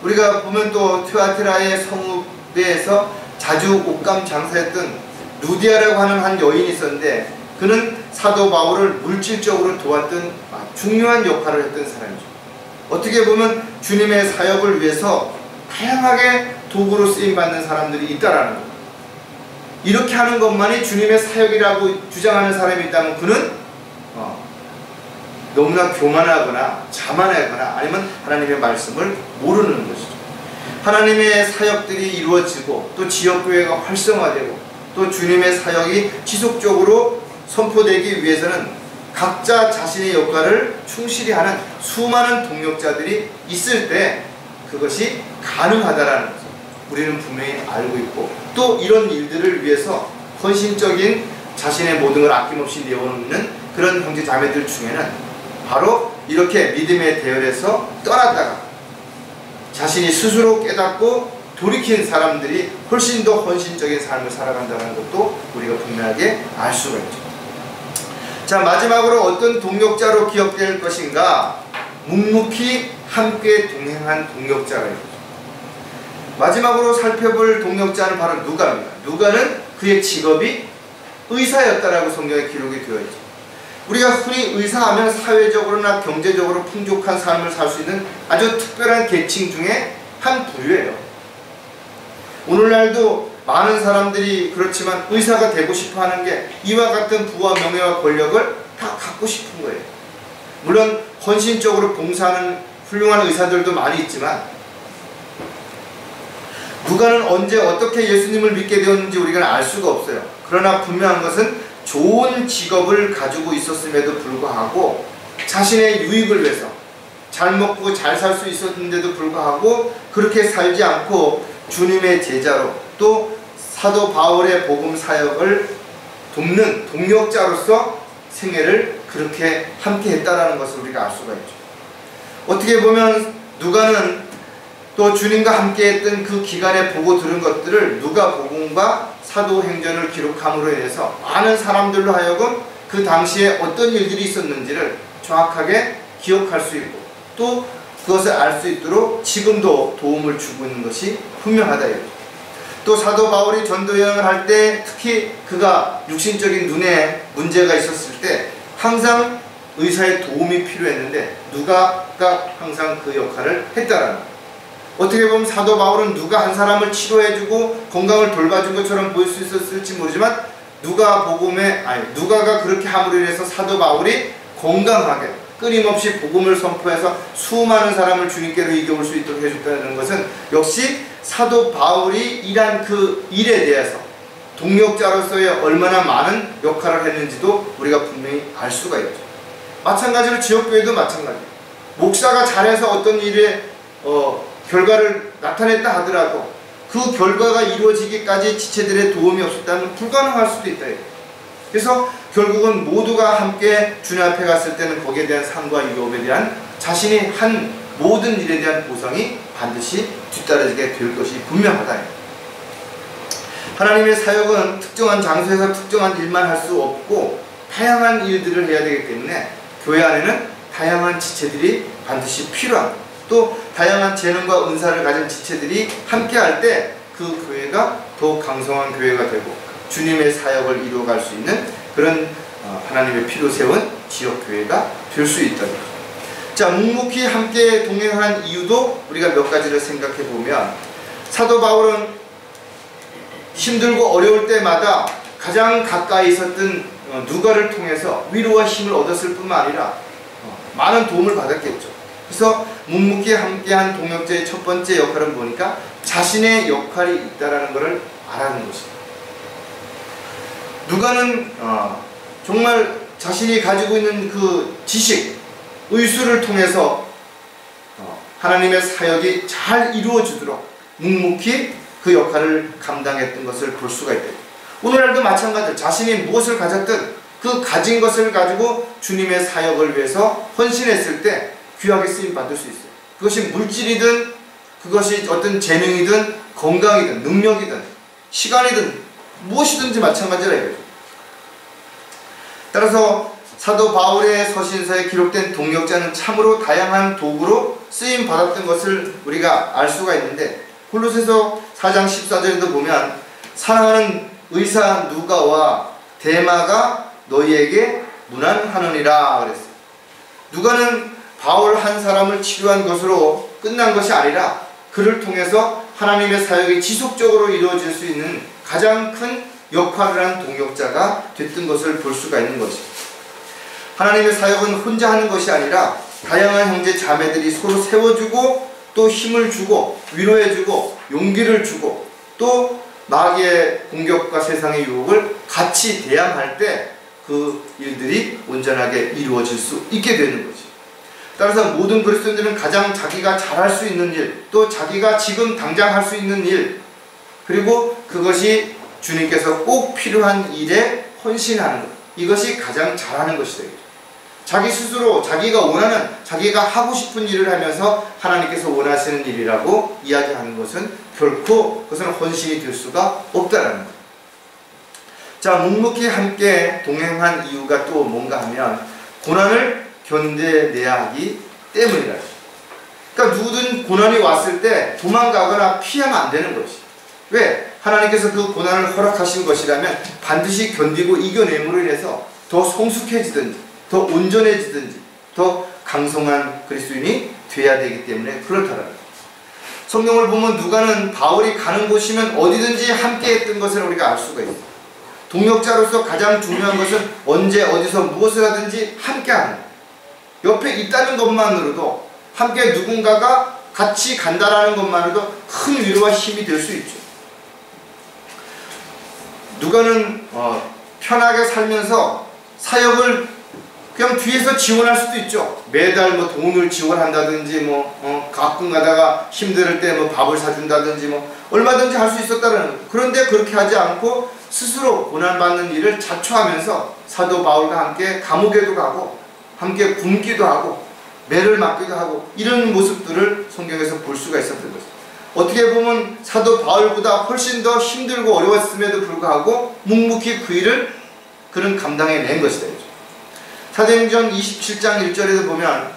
우리가 보면 또 트아티라의 성읍에서 자주 옷감 장사했던 루디아라고 하는 한 여인이 있었는데 그는 사도 바울을 물질적으로 도왔던 중요한 역할을 했던 사람이죠. 어떻게 보면 주님의 사역을 위해서 다양하게 도구로 쓰임받는 사람들이 있다라는 겁니다. 이렇게 하는 것만이 주님의 사역이라고 주장하는 사람이 있다면 그는 너무나 교만하거나 자만하거나 아니면 하나님의 말씀을 모르는 것이죠. 하나님의 사역들이 이루어지고 또 지역교회가 활성화되고 또 주님의 사역이 지속적으로 선포되기 위해서는 각자 자신의 역할을 충실히 하는 수많은 동력자들이 있을 때 그것이 가능하다라는 것을 우리는 분명히 알고 있고, 또 이런 일들을 위해서 헌신적인 자신의 모든 걸 아낌없이 내어놓는 그런 형제 자매들 중에는 바로 이렇게 믿음의 대열에서 떠났다가 자신이 스스로 깨닫고 돌이킨 사람들이 훨씬 더 헌신적인 삶을 살아간다는 것도 우리가 분명하게 알 수가 있죠. 자, 마지막으로 어떤 동력자로 기억될 것인가? 묵묵히 함께 동행한 동력자가 있죠. 마지막으로 살펴볼 동력자는 바로 누가입니다. 누가는 그의 직업이 의사였다라고 성경에 기록이 되어 있죠. 우리가 흔히 의사하면 사회적으로나 경제적으로 풍족한 삶을 살 수 있는 아주 특별한 계층 중에 한 부류예요. 오늘날도 많은 사람들이 그렇지만 의사가 되고 싶어 하는 게 이와 같은 부와 명예와 권력을 다 갖고 싶은 거예요. 물론 헌신적으로 봉사하는 훌륭한 의사들도 많이 있지만 누가는 언제 어떻게 예수님을 믿게 되었는지 우리가 알 수가 없어요. 그러나 분명한 것은 좋은 직업을 가지고 있었음에도 불구하고 자신의 유익을 위해서 잘 먹고 잘 살 수 있었는데도 불구하고 그렇게 살지 않고 주님의 제자로 또 사도 바울의 복음 사역을 돕는 동력자로서 생애를 그렇게 함께 했다라는 것을 우리가 알 수가 있죠. 어떻게 보면 누가는 또 주님과 함께 했던 그 기간에 보고 들은 것들을 누가복음과 사도행전을 기록함으로 인해서 많은 사람들로 하여금 그 당시에 어떤 일들이 있었는지를 정확하게 기억할 수 있고 또 그것을 알 수 있도록 지금도 도움을 주고 있는 것이 분명하다. 또 사도 바울이 전도 여행을 할 때 특히 그가 육신적인 눈에 문제가 있었을 때 항상 의사의 도움이 필요했는데 누가가 항상 그 역할을 했다라는 거예요. 어떻게 보면 사도 바울은 누가 한 사람을 치료해주고 건강을 돌봐준 것처럼 보일 수 있었을지 모르지만 누가가 그렇게 함으로 인해서 사도 바울이 건강하게 끊임없이 복음을 선포해서 수많은 사람을 주님께로 이겨올 수 있도록 해줬다는 것은 역시 사도 바울이 일한 그 일에 대해서 동력자로서의 얼마나 많은 역할을 했는지도 우리가 분명히 알 수가 있죠. 마찬가지로 지역교회도 마찬가지예요. 목사가 잘해서 어떤 일에 결과를 나타냈다 하더라도 그 결과가 이루어지기까지 지체들의 도움이 없었다면 불가능할 수도 있다. 그래서 결국은 모두가 함께 주님 앞에 갔을 때는 거기에 대한 상과 유업에 대한 자신이 한 모든 일에 대한 보상이 반드시 뒤따라지게 될 것이 분명하다. 하나님의 사역은 특정한 장소에서 특정한 일만 할 수 없고 다양한 일들을 해야 되기 때문에 교회 안에는 다양한 지체들이 반드시 필요합니다. 또 다양한 재능과 은사를 가진 지체들이 함께 할 때 그 교회가 더욱 강성한 교회가 되고 주님의 사역을 이루어갈 수 있는 그런 하나님의 피로 세운 지역교회가 될 수 있다. 자, 묵묵히 함께 동행한 이유도 우리가 몇 가지를 생각해 보면 사도 바울은 힘들고 어려울 때마다 가장 가까이 있었던 누가를 통해서 위로와 힘을 얻었을 뿐만 아니라 많은 도움을 받았겠죠. 그래서 묵묵히 함께한 동역자의 첫 번째 역할은 보니까 자신의 역할이 있다라는 것을 알아는 것입니다. 누가는 정말 자신이 가지고 있는 그 지식, 의술을 통해서 하나님의 사역이 잘 이루어지도록 묵묵히 그 역할을 감당했던 것을 볼 수가 있다. 오늘날도 마찬가지로 자신이 무엇을 가졌든 그 가진 것을 가지고 주님의 사역을 위해서 헌신했을 때 귀하게 쓰임 받을 수 있어요. 그것이 물질이든 그것이 어떤 재능이든 건강이든 능력이든 시간이든 무엇이든지 마찬가지라 이거죠. 따라서 사도 바울의 서신서에 기록된 동역자는 참으로 다양한 도구로 쓰임 받았던 것을 우리가 알 수가 있는데 골로새서 4장 14절에도 보면 사랑하는 의사 누가와 데마가 너희에게 문안하느니라 그랬어요. 누가는 바울 한 사람을 치료한 것으로 끝난 것이 아니라 그를 통해서 하나님의 사역이 지속적으로 이루어질 수 있는 가장 큰 역할을 한 동역자가 됐던 것을 볼 수가 있는 것입니다. 하나님의 사역은 혼자 하는 것이 아니라 다양한 형제 자매들이 서로 세워주고 또 힘을 주고 위로해주고 용기를 주고 또 마귀의 공격과 세상의 유혹을 같이 대항할 때 그 일들이 온전하게 이루어질 수 있게 되는 거지. 따라서 모든 그리스도인들은 가장 자기가 잘할 수 있는 일, 또 자기가 지금 당장 할 수 있는 일, 그리고 그것이 주님께서 꼭 필요한 일에 헌신하는 것, 이것이 가장 잘하는 것이다. 자기 스스로 자기가 원하는, 자기가 하고 싶은 일을 하면서 하나님께서 원하시는 일이라고 이야기하는 것은 결코 그것은 헌신이 될 수가 없다라는 것. 자, 묵묵히 함께 동행한 이유가 또 뭔가 하면 고난을 견뎌내야 하기 때문이라. 그러니까 누구든 고난이 왔을 때 도망가거나 피하면 안 되는 것이. 왜? 하나님께서 그 고난을 허락하신 것이라면 반드시 견디고 이겨냄으로 인해서 더 성숙해지든지 더 온전해지든지 더 강성한 그리스도인이 돼야 되기 때문에 그렇다라는 거예요. 성경을 보면 누가는 바울이 가는 곳이면 어디든지 함께 했던 것을 우리가 알 수가 있어요. 동역자로서 가장 중요한 것은 언제 어디서 무엇을 하든지 함께하는 거예요. 옆에 있다는 것만으로도 함께 누군가가 같이 간다라는 것만으로도 큰 위로와 힘이 될 수 있죠. 누가는 편하게 살면서 사역을 그냥 뒤에서 지원할 수도 있죠. 매달 뭐 돈을 지원한다든지 가끔 가다가 힘들 때 뭐 밥을 사준다든지 얼마든지 할 수 있었다는 거예요. 그런데 그렇게 하지 않고 스스로 고난받는 일을 자초하면서 사도 바울과 함께 감옥에도 가고 함께 굶기도 하고 매를 맞기도 하고 이런 모습들을 성경에서 볼 수가 있었던 거죠. 어떻게 보면 사도 바울보다 훨씬 더 힘들고 어려웠음에도 불구하고 묵묵히 그 일을 그는 감당해낸 것이다. 사도행전 27장 1절에도 보면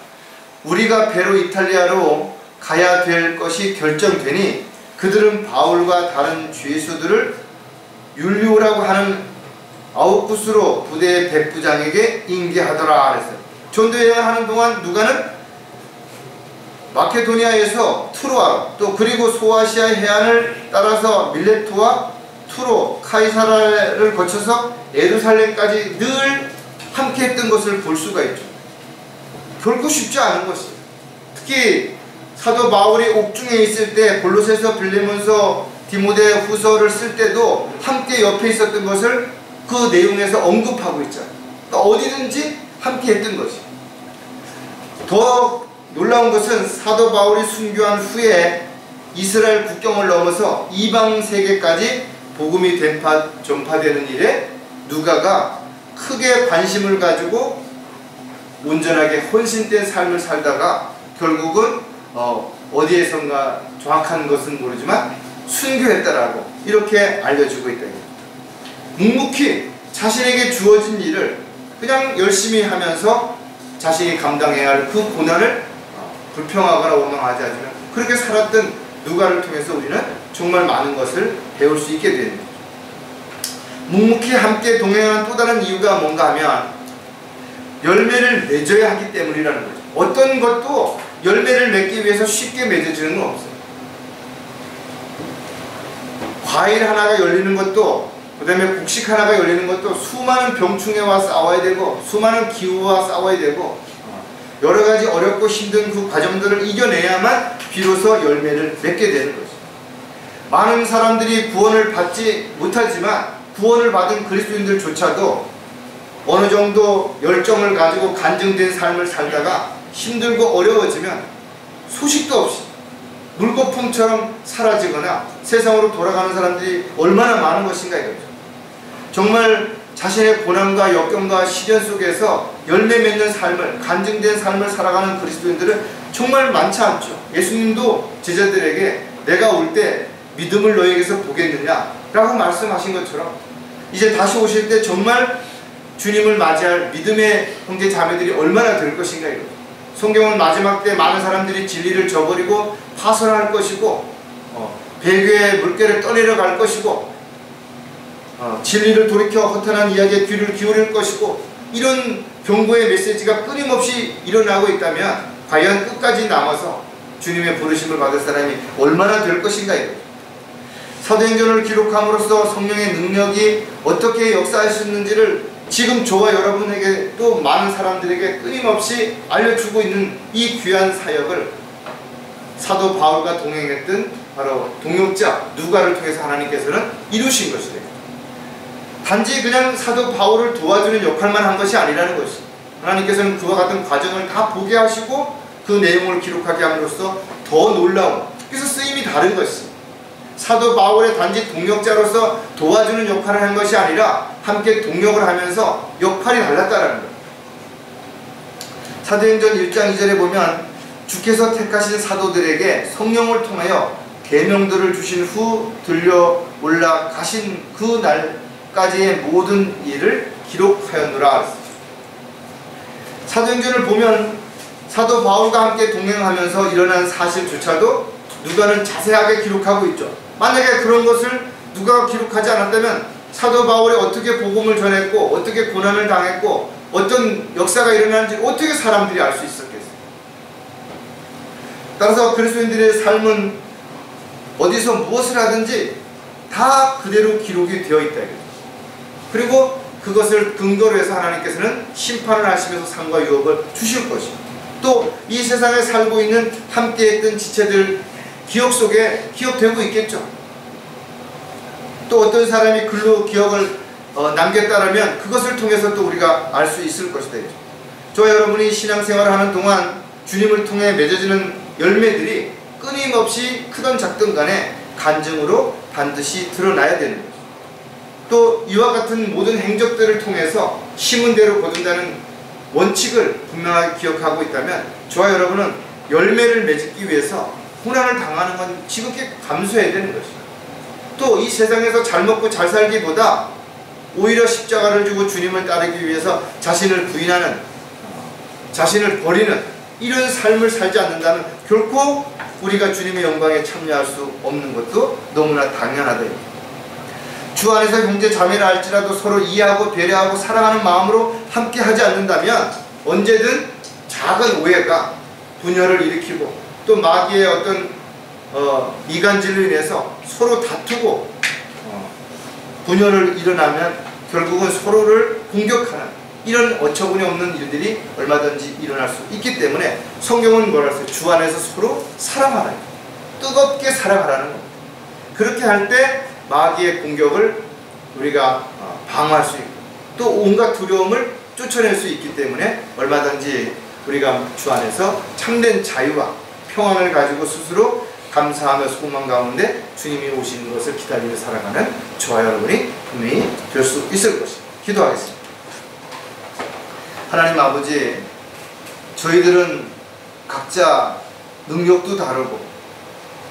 우리가 배로 이탈리아로 가야 될 것이 결정되니 그들은 바울과 다른 죄수들을 율리오라고 하는 아우구스로 부대의 백부장에게 인계하더라 그랬어요. 전도여행을 하는 동안 누가는 마케도니아에서 트로아로 또 그리고 소아시아 해안을 따라서 밀레토와 투로, 카이사라를 거쳐서 예루살렘까지 늘 함께 했던 것을 볼 수가 있죠. 결코 쉽지 않은 것이에요. 특히 사도 바울이 옥중에 있을 때 골로새서, 빌레몬서, 디모데 후서를 쓸 때도 함께 옆에 있었던 것을 그 내용에서 언급하고 있잖아요. 그러니까 어디든지 함께 했던 것이. 더 놀라운 것은 사도 바울이 순교한 후에 이스라엘 국경을 넘어서 이방 세계까지 복음이 전파되는 일에 누가가 크게 관심을 가지고 온전하게 헌신된 삶을 살다가 결국은 어디에선가 정확한 것은 모르지만 순교했다라고 이렇게 알려주고 있다. 묵묵히 자신에게 주어진 일을 그냥 열심히 하면서 자신이 감당해야 할 그 고난을 불평하거나 원망하지 않으면 그렇게 살았던 누가를 통해서 우리는 정말 많은 것을 배울 수 있게 되는 거죠. 묵묵히 함께 동행하는 또 다른 이유가 뭔가 하면 열매를 맺어야 하기 때문이라는 거죠. 어떤 것도 열매를 맺기 위해서 쉽게 맺어지는 건 없어요. 과일 하나가 열리는 것도, 그 다음에 곡식 하나가 열리는 것도 수많은 병충해와 싸워야 되고 수많은 기후와 싸워야 되고 여러가지 어렵고 힘든 그 과정들을 이겨내야만 비로소 열매를 맺게 되는 거죠. 많은 사람들이 구원을 받지 못하지만 구원을 받은 그리스도인들조차도 어느 정도 열정을 가지고 간증된 삶을 살다가 힘들고 어려워지면 소식도 없이 물거품처럼 사라지거나 세상으로 돌아가는 사람들이 얼마나 많은 것인가 이거죠. 정말 자신의 고난과 역경과 시련 속에서 열매 맺는 삶을, 간증된 삶을 살아가는 그리스도인들은 정말 많지 않죠. 예수님도 제자들에게 내가 올 때 믿음을 너에게서 보겠느냐 라고 말씀하신 것처럼 이제 다시 오실 때 정말 주님을 맞이할 믿음의 형제 자매들이 얼마나 될 것인가 이거죠. 성경은 마지막 때 많은 사람들이 진리를 저버리고 파선할 것이고 배교의 물결을 떠내려갈 것이고 진리를 돌이켜 허탄한 이야기에 귀를 기울일 것이고 이런 경고의 메시지가 끊임없이 일어나고 있다면 과연 끝까지 남아서 주님의 부르심을 받을 사람이 얼마나 될 것인가 이거죠. 사도행전을 기록함으로써 성령의 능력이 어떻게 역사하셨는지를 지금 저와 여러분에게 또 많은 사람들에게 끊임없이 알려주고 있는 이 귀한 사역을 사도 바울과 동행했던 바로 동역자 누가를 통해서 하나님께서는 이루신 것이래요. 단지 그냥 사도 바울을 도와주는 역할만 한 것이 아니라는 것이 하나님께서는 그와 같은 과정을 다 보게 하시고 그 내용을 기록하게 함으로써 더 놀라운, 그래서 쓰임이 다른 것이 사도 바울의 단지 동역자로서 도와주는 역할을 한 것이 아니라 함께 동역을 하면서 역할이 달랐다는 거예요. 사도행전 1장 2절에 보면 주께서 택하신 사도들에게 성령을 통하여 계명들을 주신 후 들려 올라가신 그 날까지의 모든 일을 기록하였노라. 사도행전을 보면 사도 바울과 함께 동행하면서 일어난 사실조차도 누가는 자세하게 기록하고 있죠. 만약에 그런 것을 누가 기록하지 않았다면 사도 바울이 어떻게 복음을 전했고 어떻게 고난을 당했고 어떤 역사가 일어나는지 어떻게 사람들이 알 수 있었겠어요. 따라서 그리스도인들의 삶은 어디서 무엇을 하든지 다 그대로 기록이 되어 있다. 그리고 그것을 근거로 해서 하나님께서는 심판을 하시면서 상과 유업을 주실 것이고 또 이 세상에 살고 있는 함께했던 지체들 기억 속에 기억되고 있겠죠. 또 어떤 사람이 글로 기억을 남겼다면 그것을 통해서 또 우리가 알 수 있을 것이다. 저와 여러분이 신앙생활을 하는 동안 주님을 통해 맺어지는 열매들이 끊임없이 크든 작든 간에 간증으로 반드시 드러나야 되는 거죠. 또 이와 같은 모든 행적들을 통해서 심은 대로 거둔다는 원칙을 분명하게 기억하고 있다면 저와 여러분은 열매를 맺기 위해서 고난을 당하는 건 지극히 감수해야 되는 것입니다. 또 이 세상에서 잘 먹고 잘 살기보다 오히려 십자가를 주고 주님을 따르기 위해서 자신을 부인하는, 자신을 버리는 이런 삶을 살지 않는다면 결코 우리가 주님의 영광에 참여할 수 없는 것도 너무나 당연하다. 주 안에서 형제 자매라 할지라도 서로 이해하고 배려하고 사랑하는 마음으로 함께 하지 않는다면 언제든 작은 오해가 분열을 일으키고 또 마귀의 어떤 이간질로 인해서 서로 다투고 분열을 일어나면 결국은 서로를 공격하는 이런 어처구니 없는 일들이 얼마든지 일어날 수 있기 때문에 성경은 뭐라 했어요? 주 안에서 서로 사랑하라, 뜨겁게 사랑하라는 겁니다. 그렇게 할 때 마귀의 공격을 우리가 방어할 수 있고 또 온갖 두려움을 쫓아낼 수 있기 때문에 얼마든지 우리가 주 안에서 참된 자유와 평안을 가지고 스스로 감사하며 소망 가운데 주님이 오시는 것을 기다리며 살아가는 저와 여러분이 분명히 될 수 있을 것입니다. 기도하겠습니다. 하나님 아버지, 저희들은 각자 능력도 다르고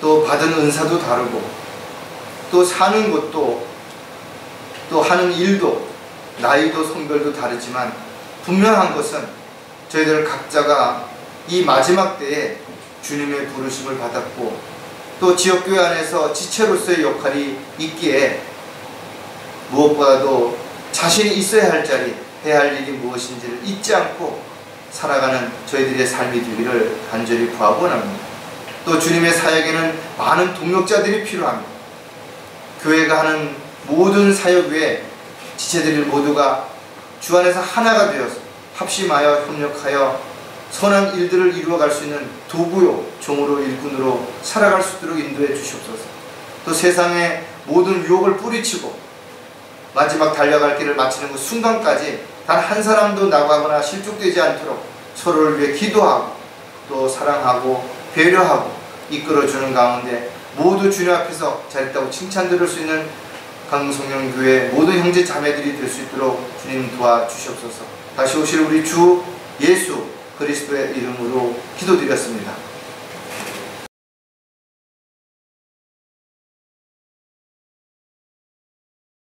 또 받은 은사도 다르고 또 사는 곳도 또 하는 일도 나이도 성별도 다르지만 분명한 것은 저희들 각자가 이 마지막 때에 주님의 부르심을 받았고 또 지역교회 안에서 지체로서의 역할이 있기에 무엇보다도 자신이 있어야 할 자리, 해야 할 일이 무엇인지를 잊지 않고 살아가는 저희들의 삶이 되기를 간절히 구하고 원합니다. 또 주님의 사역에는 많은 동력자들이 필요합니다. 교회가 하는 모든 사역 외에 지체들 모두가 주 안에서 하나가 되어서 합심하여 협력하여 선한 일들을 이루어갈 수 있는 도구요, 종으로 일꾼으로 살아갈 수 있도록 인도해 주시옵소서. 또 세상의 모든 유혹을 뿌리치고 마지막 달려갈 길을 마치는 그 순간까지 단 한 사람도 나가거나 실족되지 않도록 서로를 위해 기도하고 또 사랑하고 배려하고 이끌어주는 가운데 모두 주님 앞에서 잘했다고 칭찬 들을 수 있는 강성령교회 모든 형제 자매들이 될 수 있도록 주님 도와주시옵소서. 다시 오실 우리 주 예수 그리스도의 이름으로 기도드렸습니다.